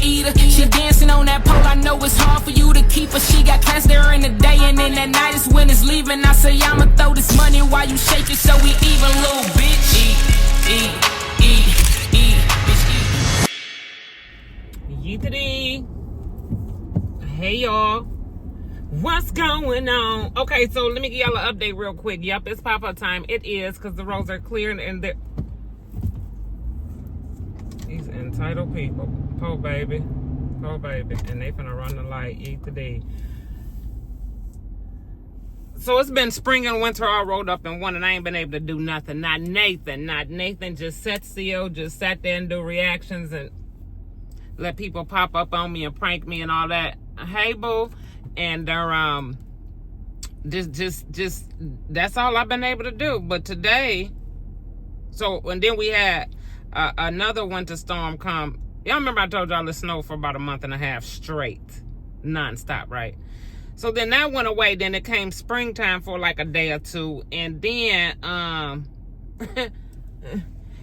eater. She dancing on that pole, I know it's hard for you to keep her. She got class there in the day, and then that night is when it's leaving. I say I'ma throw this money while you shake it, so we even, little bitch. Eat, bitch, eat. Yeetity. Hey y'all, what's going on? Okay, so let me give y'all an update real quick. Yep, it's pop-up time. It is, because the roads are clear and they're... These entitled people. Poor baby. And they finna run the light. Yeetity. So it's been spring and winter all rolled up in one, and I ain't been able to do nothing. Not Nathan just sat still, just sat there and do reactions and let people pop up on me and prank me and all that. Hey boo. And just that's all I've been able to do. But today, and then we had another winter storm come. Y'all remember I told y'all it snowed for about a month and a half straight, non-stop, right? So then that went away. Then it came springtime for like a day or two, and then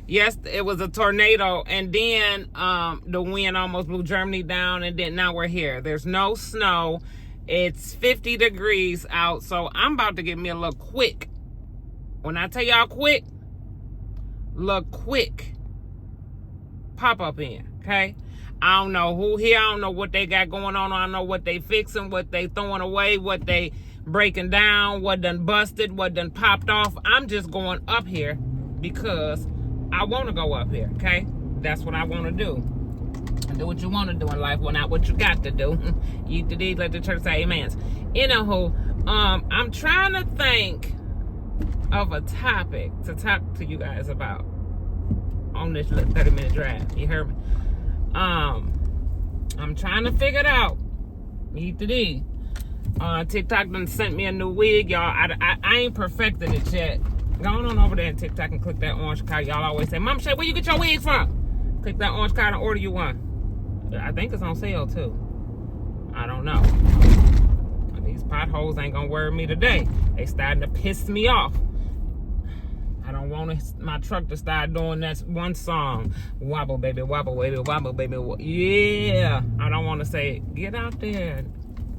yes, it was a tornado, and then the wind almost blew Germany down, and then now we're here. There's no snow. It's 50 degrees out, so I'm about to get me a little quick. When I tell y'all quick, look quick. Pop up in, okay? I don't know who here. I don't know what they got going on. I don't know what they fixing, what they throwing away, what they breaking down, what done busted, what done popped off. I'm just going up here because I want to go up here, okay? That's what I want to do. Do what you want to do in life, well, not what you got to do. You did let the church say amens. Anywho, I'm trying to think of a topic to talk to you guys about on this 30-minute drive. You heard me? I'm trying to figure it out. TikTok done sent me a new wig, y'all. I ain't perfected it yet. Go on over there and TikTok and click that orange card. Y'all always say, Mom Shay, where you get your wigs from? Click that orange card and order you one. I think it's on sale too. I don't know. These potholes ain't gonna worry me today. They starting to piss me off. I don't want my truck to start doing that one song. Wobble baby, wobble baby, wobble baby. Yeah. I don't want to say, get out there.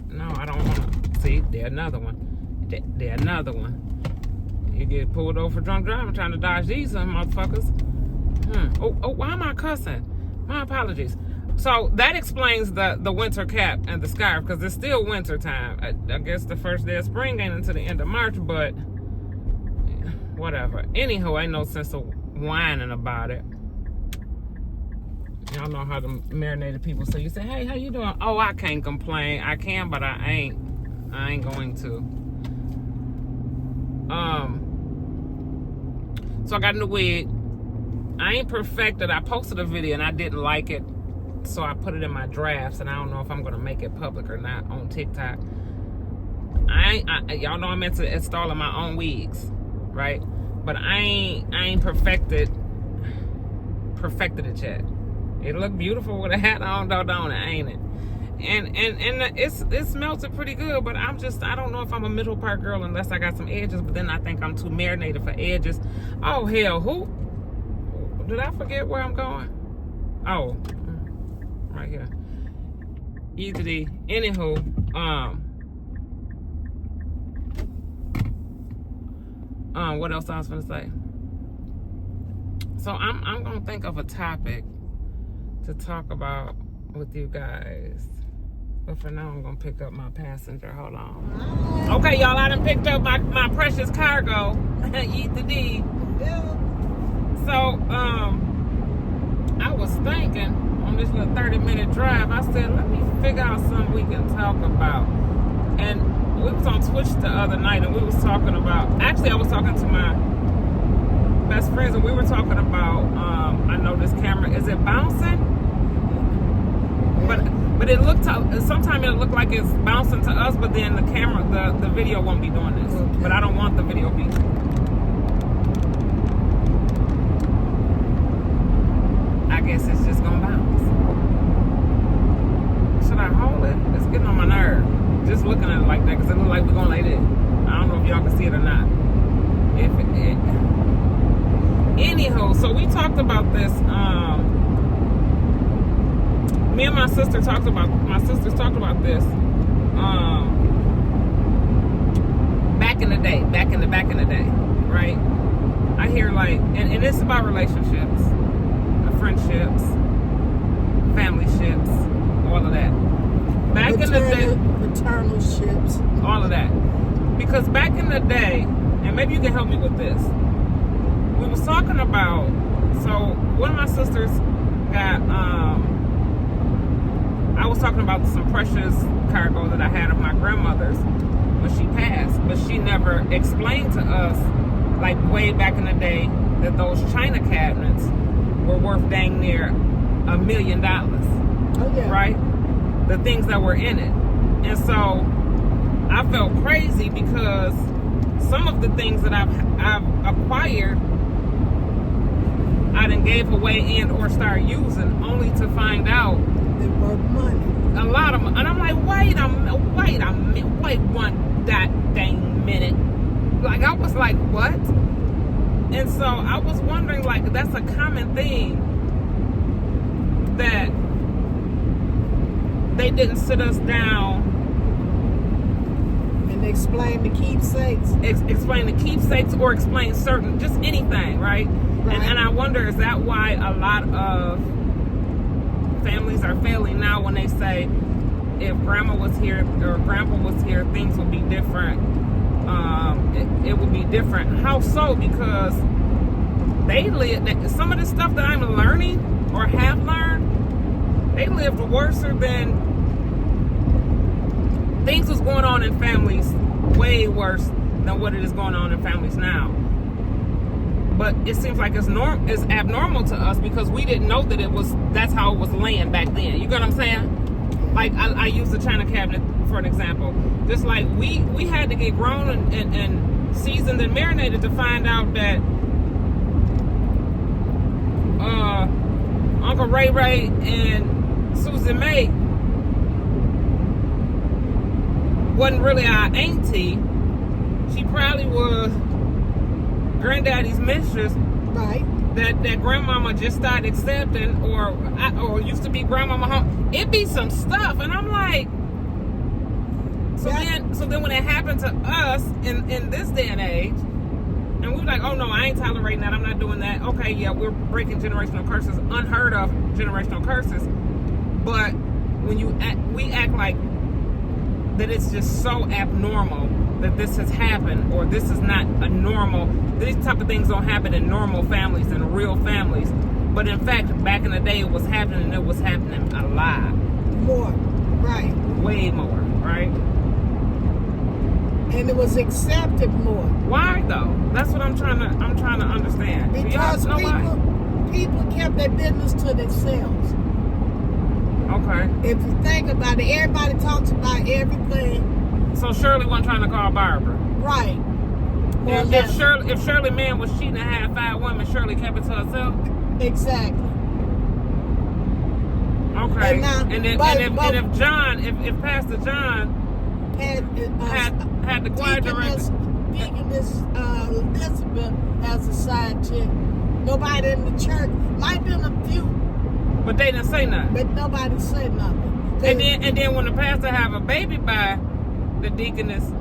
No, I don't want to. See, there's another one. There's another one. You get pulled over for drunk driving trying to dodge these motherfuckers. Oh, why am I cussing? My apologies. So that explains the winter cap and the scarf, because it's still winter time. I guess the first day of spring ain't until the end of March, but whatever. Anywho, ain't no sense of whining about it. Y'all know how the marinated people say. You say, hey, how you doing? Oh, I can't complain. I can, but I ain't going to. So I got a new wig. I ain't perfected. I posted a video and I didn't like it, so I put it in my drafts, and I don't know if I'm gonna make it public or not on TikTok. Y'all know I'm into installing my own wigs, right? But I ain't perfected it yet. It look beautiful with a hat on, though, don't it? Ain't it? And it's melted pretty good, but I don't know if I'm a middle part girl unless I got some edges. But then I think I'm too marinated for edges. Oh hell, who? Did I forget where I'm going? Oh, right here. Easy. Anywho, what else I was gonna say? So I'm gonna think of a topic to talk about with you guys. But for now, I'm gonna pick up my passenger. Hold on. Okay, y'all, I done picked up my precious cargo. Eat the D. So, I was thinking on this little 30-minute drive, I said, let me figure out something we can talk about. And we was on Twitch the other night, and we was talking about, actually I was talking to my best friends, and we were talking about, I know this camera, is it bouncing? But it looked, sometimes it looked like it's bouncing to us, but then the camera, the video won't be doing this. Okay. But I don't want the video to be. I guess it's just gonna bounce. Should I hold it? It's getting on my nerve. Just looking at it like that, because it looks like we're gonna lay it. I don't know if y'all can see it or not. Anywho, so we talked about this me and my sisters talked about this back in the day, right? I hear like, and it's about relationships, friendships, family ships, all of that. Back in the day, paternal ships, all of that. Because back in the day, and maybe you can help me with this, we was talking about, so one of my sisters got, I was talking about some precious cargo that I had of my grandmother's when she passed, but she never explained to us, like way back in the day, that those china cabinets were worth dang near $1 million. Oh yeah. Right? The things that were in it. And so I felt crazy because some of the things that I've acquired, I done gave away and or started using, only to find out they worth money. A lot of money. And I'm like, wait one dang minute. Like, I was like, what? And so I was wondering, like, that's a common thing that they didn't sit us down and explain the keepsakes. Explain the keepsakes, or explain certain, just anything, right? And I wonder, is that why a lot of families are failing now when they say, if grandma was here or grandpa was here, things would be different. It would be different. How so? Because they lived, some of the stuff that I'm learning or have learned, they lived worse than things was going on in families, way worse than what it is going on in families now. But it seems like it's abnormal to us because we didn't know that that's how it was laying back then. You get what I'm saying? Like, I use the china cabinet for an example. Just like we had to get grown and seasoned and marinated to find out that Uncle Ray Ray and Susan May wasn't really our auntie. She probably was granddaddy's mistress, right? That grandmama just started accepting, or used to be grandmama home. It be some stuff, and I'm like, so then when it happened to us in this day and age, and we were like, oh no, I ain't tolerating that. I'm not doing that. Okay, yeah, we're breaking generational curses, unheard of generational curses. But when we act like that, it's just so abnormal that this has happened, or this is not a normal. These type of things don't happen in normal families and real families. But in fact, back in the day, it was happening. It was happening a lot more, right? Way more, right? And it was accepted more. Why though? That's what I'm trying to understand. Because people kept their business to themselves. Okay. If you think about it, everybody talks about everything. So Shirley wasn't trying to call Barbara. Right. If Shirley man was cheating and had 5 women, Shirley kept it to herself. Exactly. Okay. And if Pastor John had the choir director, Deaconess Elizabeth as a side chick, nobody in the church, might have been a few, but they didn't say nothing. But nobody said nothing. And then when the pastor have a baby by the deaconess,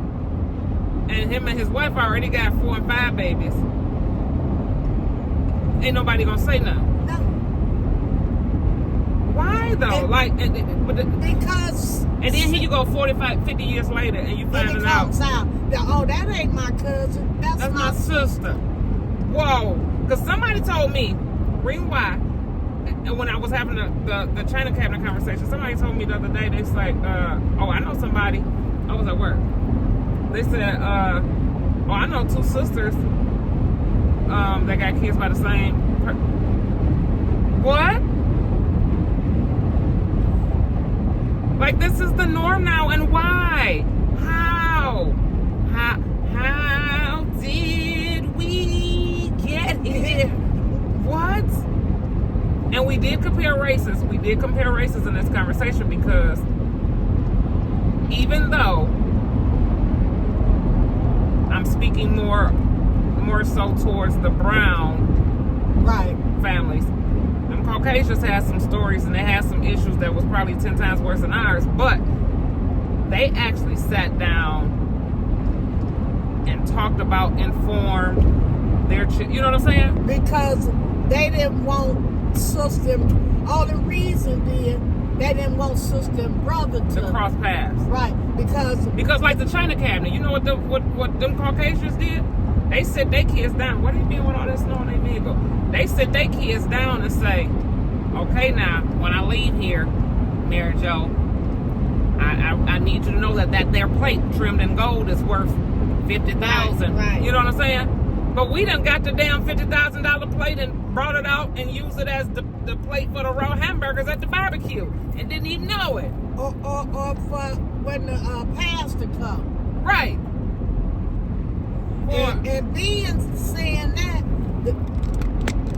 and him and his wife already got 4 and 5 babies, ain't nobody gonna say nothing. No. Why though? Because. And then here you go 45, 50 years later, and you find it out. Oh, that ain't my cousin. That's my sister. Whoa. Because somebody told me, reason why, and when I was having the china cabinet conversation, somebody told me the other day, they was like, oh, I know somebody. I was at work. They said, oh, I know 2 sisters that got kids by the same What? Like, this is the norm now, and why? How did we get here? What? And we did compare races. We did compare races in this conversation, because even though I'm speaking more so towards the brown right families, them them Caucasians had some stories and they had some issues that was probably 10 times worse than ours, but they actually sat down and talked about, informed their you know what I'm saying? Because they didn't want sister. Only reason they didn't want sister and brother to cross paths. Right, because like the China cabinet, you know what them Caucasians did? They sit their kids down. What are you doing with all that snow on their vehicle? They sit their kids down and say, okay, now when I leave here, Mary Jo, I need you to know that their plate trimmed in gold is worth $50,000. Right. You know what I'm saying? But we done got the damn $50,000 plate and brought it out and used it as the plate for the raw hamburgers at the barbecue and didn't even know it. Or for when the pastor come. Right. And being saying that,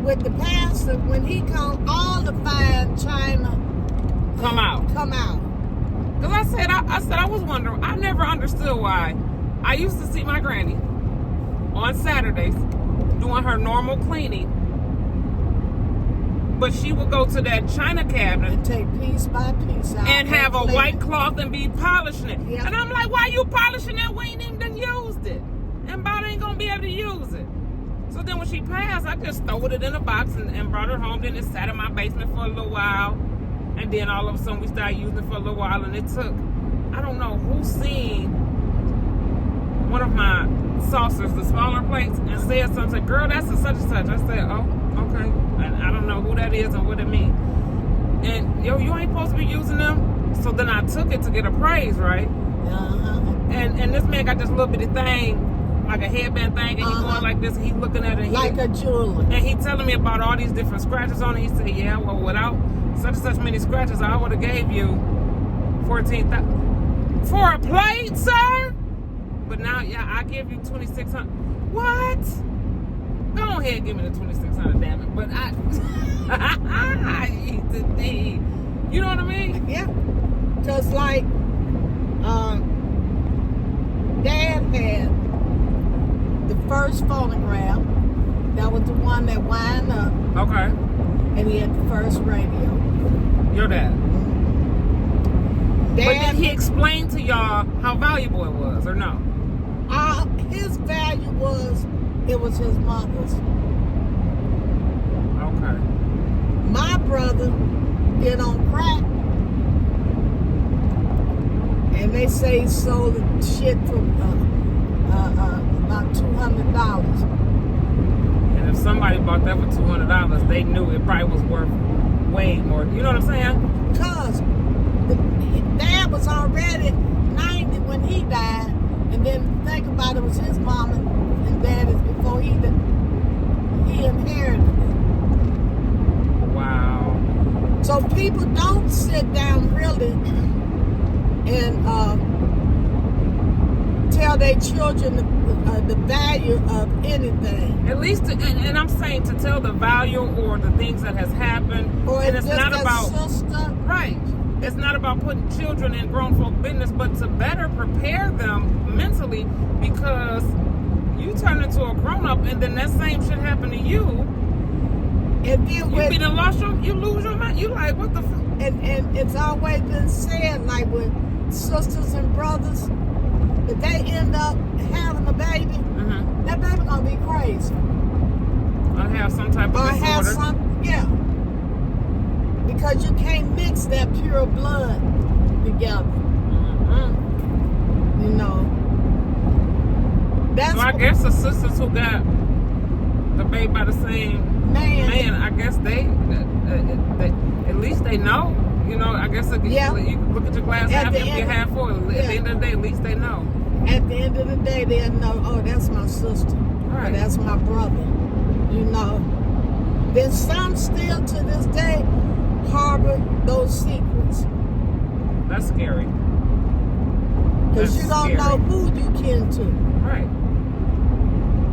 with the pastor, when he come, all the fine china come out. Because I said I was wondering. I never understood why. I used to see my granny on Saturdays doing her normal cleaning, but she would go to that china cabinet and take piece by piece out and have a white cloth and be polishing it. Yep. And I'm like, why you polishing that? We ain't even done used it, and Bob ain't gonna be able to use it. So then when she passed, I just threw it in a box and brought it home. Then it sat in my basement for a little while. And then all of a sudden we started using it for a little while. And it took, I don't know who seen one of my saucers, the smaller plates, and said something. Girl, that's a such and such. I said, oh, okay. And I don't know who that is and what it means. And, yo, you ain't supposed to be using them. So then I took it to get appraised, right? Uh-huh. And this man got this little bitty thing, like a headband thing, and he's going like this, and he's looking at it. Like a jeweler. And he telling me about all these different scratches on it. He said, yeah, well, without such and such many scratches, I would have gave you $14,000 for a plate, sir. But now, yeah, I give you $2,600. What? Go ahead, give me the $2,600, damn it. But I eat the D. You know what I mean? Yeah. Just like Dad had the first phonograph. That was the one that wind up. Okay. And he had the first radio. Your dad. Dad, but did he explain to y'all how valuable it was, or no? His value was, it was his mother's. Okay. My brother did on crack. And they say he sold the shit for about $200. And if somebody bought that for $200, they knew it probably was worth way more. You know what I'm saying? Because Dad was already 90 when he died. And then think about it, was his mom and dad is before he inherited it. Wow. So people don't sit down really and tell their children the value of anything. At least, and I'm saying to tell the value or the things that has happened. Or and it's not about sister. Right. It's not about putting children in grown folk business, but to better prepare them mentally, because you turn into a grown up and then that same shit happen to you. And then you lose your mind. You like, what the fuck? And it's always been said, like with sisters and brothers, if they end up having a baby, that baby gonna be crazy. Or have some type of disorder. Because you can't mix that pure blood together. You know. That's so I guess the sisters who got the baby by the same man, I guess they at least they know. You know, I guess you can look at your glass half empty, half full. At the end of the day, at least they know. At the end of the day, they'll know, oh, that's my sister. Right. Or that's my brother. You know. Then some still to this day harbor those secrets. That's scary. Because you don't know who you kin to. Right.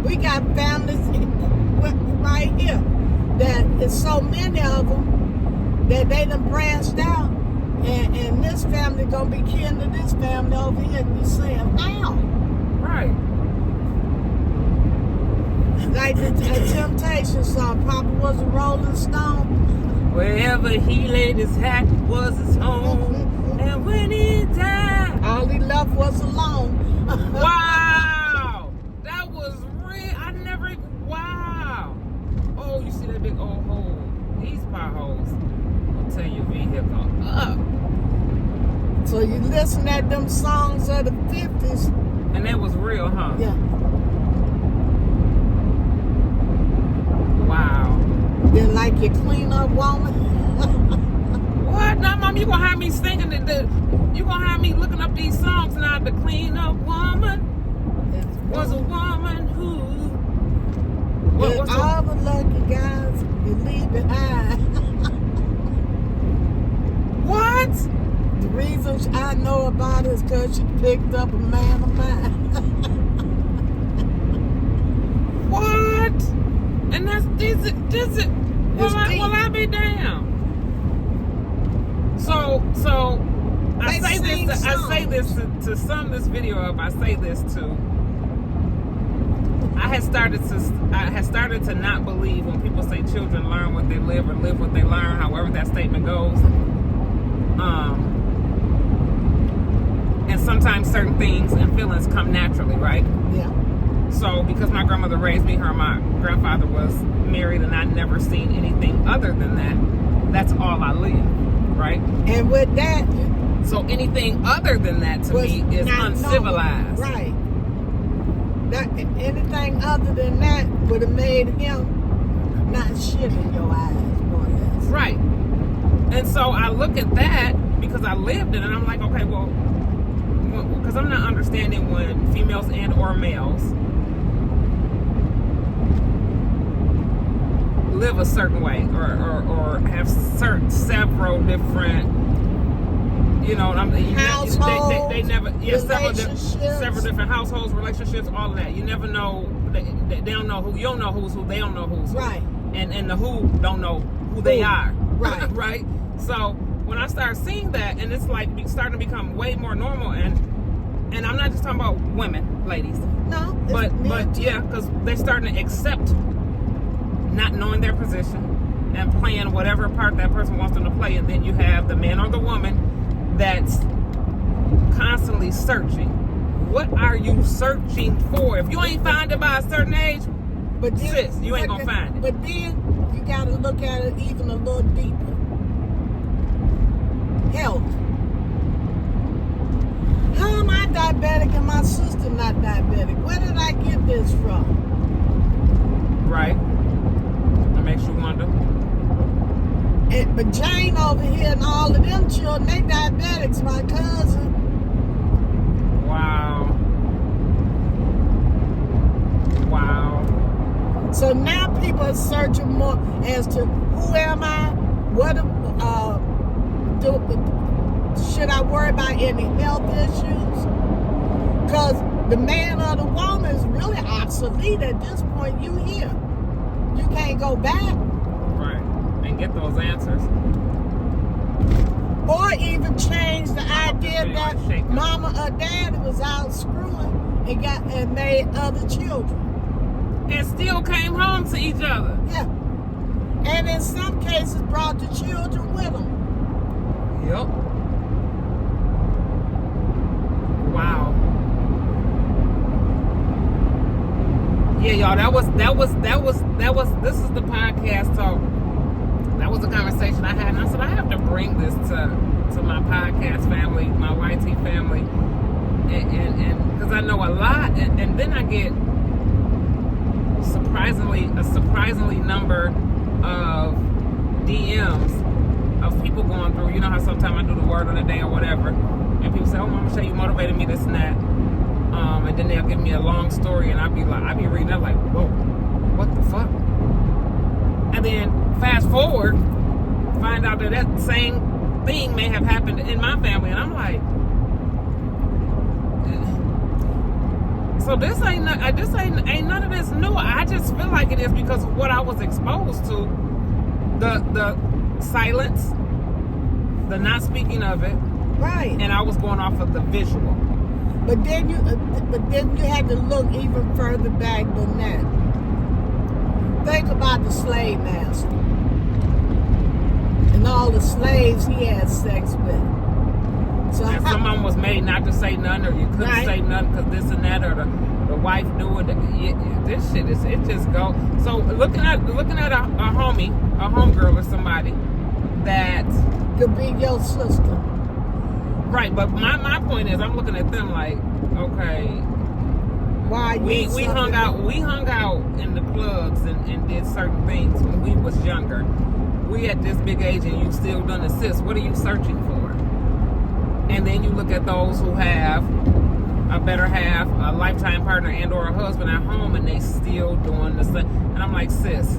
We got families right here that is so many of them that they done branched out. And this family gonna be kin to this family over here. And we saying, how? Right. Like the Temptation song, Papa was a Rolling Stone. Wherever he laid his hat was his home. And when he died, all he left was alone. wow, that was real. I never. Wow. Oh, you see that big old hole? These potholes will tear your vehicle up. So you listen at them songs of the 50s. And that was real, huh? Yeah. Wow. Then like your clean-up woman. What? Now, Mom, you gonna have me singing you gonna have me looking up these songs now. The clean-up woman was a woman who. What's all the lucky guys you leave behind. What? The reasons I know about it is because she picked up a man of mine. What? And that's this it. Will I be damned? So I say this to sum this video up. I say this to. I had started to not believe when people say children learn what they live or live what they learn, however that statement goes. And sometimes certain things and feelings come naturally, right? Yeah. So because my grandmother raised me, her and my grandfather was married, and I'd never seen anything other than that. That's all I lived, right? And with that, so anything other than that to me is uncivilized. Right. That anything other than that would have made him not shit in your eyes, more or less. Right. And so I look at that because I lived it, and I'm like, okay, well, because I'm not understanding when females and or males live a certain way or have several different, households, they never, several different households, relationships, all of that. You never know. They don't know who. You don't know who's who. They don't know who's who. Right. And the who don't know who they are. Right. Right. So when I start seeing that, and it's like starting to become way more normal, and I'm not just talking about women, ladies. No. But yeah, because they're starting to accept not knowing their position and playing whatever part that person wants them to play, and then you have the man or the woman that's constantly searching. What are you searching for? If you ain't find it by a certain age, sis, you ain't gonna find it. But then you gotta look at it even a little deeper. Health. How am I diabetic and my sister not diabetic? Where did I get this from? Right. That makes you wonder. But Jane over here and all of them children, they diabetics, my cousin. Wow. So now people are searching more as to who am I? What should I worry about any health issues? Because the man or the woman is really obsolete at this point. You here. You can't go back. Right. And get those answers. Or even change the idea that mama or daddy was out screwing and made other children. And still came home to each other. Yeah. And in some cases brought the children with them. Yep. Wow. Yeah, y'all, this is the podcast talk. That was a conversation I had, and I said I have to bring this to my podcast family, my YT family, and because I know a lot, and then I get a surprisingly number of DMs of people going through. You know how sometimes I do the word of the day or whatever, and people say, "Oh, Mama Shay, you motivated me, this and that," and then they'll give me a long story, and I be reading it like, "Whoa, what the fuck?" And then fast forward, find out that same thing may have happened in my family, and I'm like, so this ain't none of this new. I just feel like it is because of what I was exposed to, the silence, the not speaking of it, right? And I was going off of the visual. But then you had to look even further back than that. Think about the slave master. and all the slaves he had sex with. So And some of them was made not to say none, or you couldn't Right. say none because this and that, or the wife do it. This shit is, it just go. So looking at a homegirl or somebody that, could be your sister. right, but my point is, I'm looking at them like, okay, Why you we hung out in the clubs and did certain things when we was younger. We at this big age and you still done assist. What are you searching for? And then you look at those who have a better half, a lifetime partner, and or a husband at home, and they still doing the same. And I'm like, sis,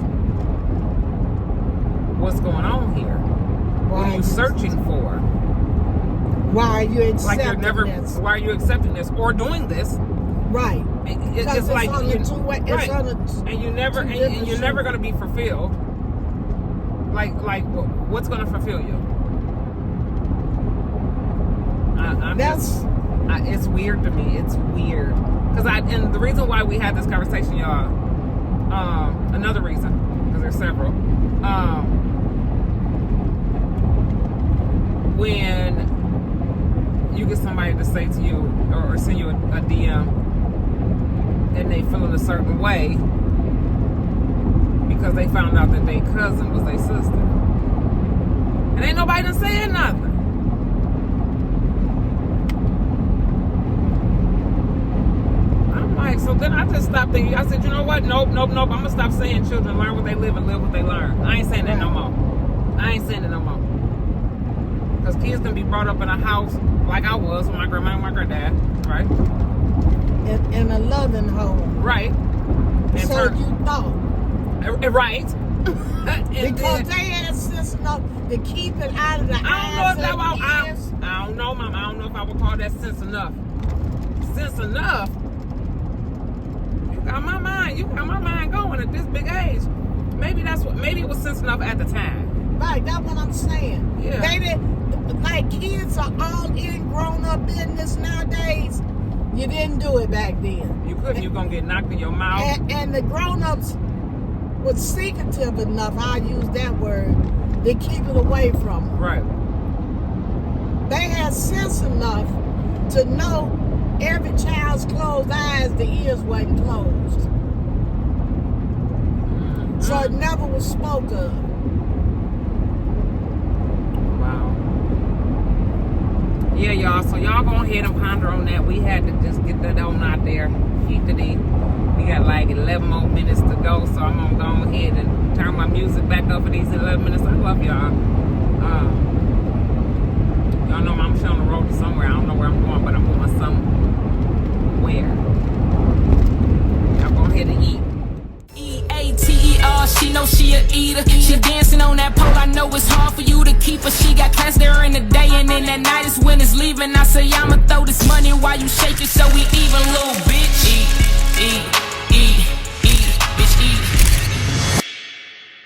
what's going on here? What are you searching for? Why are you accepting Like this? why are you accepting this or doing this? Right. It's like on you, the two-way, it's right. on the And you never, two and different you're never shoes. going to be fulfilled. Like what's going to fulfill you? It's weird to me. It's weird because and the reason why we had this conversation, y'all. Another reason, because there's several. When you get somebody to say to you or send you a DM, and they feel in a certain way because they found out that their cousin was their sister, and ain't nobody done saying nothing. So then I just stopped thinking. I said, you know what? Nope. I'm gonna stop saying children learn what they live and live what they learn. I ain't saying that no more. Because kids can be brought up in a house like I was with my grandma and my granddad, right? In a loving home. Right. And So you thought. right. Because they had sense enough to keep it out of the I don't know eyes if that of was, the ears. I don't know, Mama. I don't know if I would call that sense enough. Sense enough. You got my mind going at this big age. Maybe it was sense enough at the time. Right, that's what I'm saying. Yeah. They didn't, like kids are all in grown up business nowadays. You didn't do it back then. You couldn't. You're gonna get knocked in your mouth. And the grown ups was secretive enough, I'll use that word, to keep it away from them. Right. They had sense enough to know every child's closed eyes, the ears wasn't closed. So it never was spoke of. Wow. Yeah, y'all. So y'all go ahead and ponder on that. We had to just get that on out there. Keep it in. We got like 11 more minutes to go, so I'm gonna go ahead and turn my music back up for these 11 minutes. I love y'all. Y'all know I'm on the road to somewhere. I don't know where I'm going, but I'm going somewhere. Y'all go ahead and eat. EATER, she know she a eater. She dancing on that pole, I know it's hard for you to keep her. She got class there in the day, and then that night is when it's leaving. I say I'ma throw this money while you shake it so we even, little